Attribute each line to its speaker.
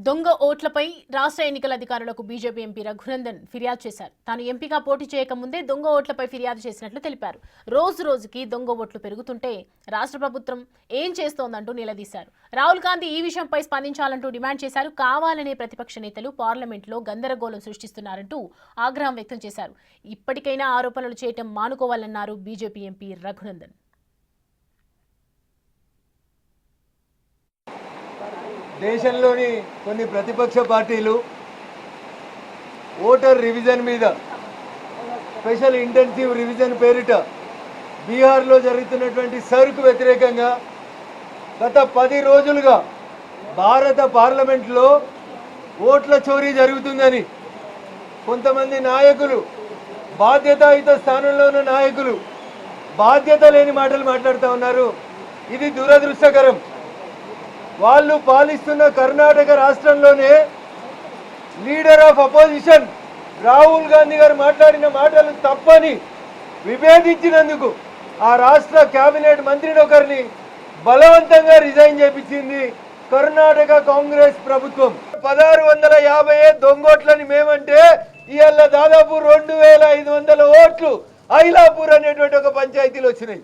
Speaker 1: దొంగ ఓట్లపై రాష్ట్ర ఎన్నికల అధికారులకు బీజేపీ ఎంపీ రఘునందన్ ఫిర్యాదు చేశారు. తాను ఎంపీగా పోటీ చేయకముందే దొంగ ఓట్లపై ఫిర్యాదు చేసినట్లు తెలిపారు. రోజు రోజుకి దొంగ ఓట్లు పెరుగుతుంటే రాష్ట్ర ప్రభుత్వం ఏం చేస్తోందంటూ నిలదీశారు. రాహుల్ గాంధీ ఈ విషయంపై స్పందించాలంటూ డిమాండ్ చేశారు. కావాలనే ప్రతిపక్ష నేతలు పార్లమెంట్లో గందరగోళం సృష్టిస్తున్నారంటూ ఆగ్రహం వ్యక్తం చేశారు. ఇప్పటికైనా ఆరోపణలు చేయటం మానుకోవాలన్నారు బీజేపీ ఎంపీ రఘునందన్.
Speaker 2: దేశంలోని కొన్ని ప్రతిపక్ష పార్టీలు ఓటర్ రివిజన్ మీద స్పెషల్ ఇంటెన్సివ్ రివిజన్ పేరిట బీహార్లో జరుగుతున్నటువంటి సర్కు వ్యతిరేకంగా గత 10 రోజులుగా భారత పార్లమెంట్లో ఓట్ల చోరీ జరుగుతుందని కొంతమంది నాయకులు, బాధ్యతాయుత స్థానంలో ఉన్న నాయకులు బాధ్యత లేని మాటలు మాట్లాడుతూ ఉన్నారు. ఇది దురదృష్టకరం. వాళ్ళు పాలిస్తున్న కర్ణాటక రాష్ట్రంలోనే leader of opposition Rahul Gandhi గారు మాట్లాడిన మాటలు తప్పని విభేదించినందుకు ఆ రాష్ట్ర కేబినెట్ మంత్రిని ఒకరిని బలవంతంగా రిజైన్ చేయించింది కర్ణాటక కాంగ్రెస్ ప్రభుత్వం. 1650 దొంగోట్లని మేమంటే ఇవాళ దాదాపు 2500 ఓట్లు ఐలాపూర్ అనేటువంటి ఒక పంచాయతీలు వచ్చినాయి.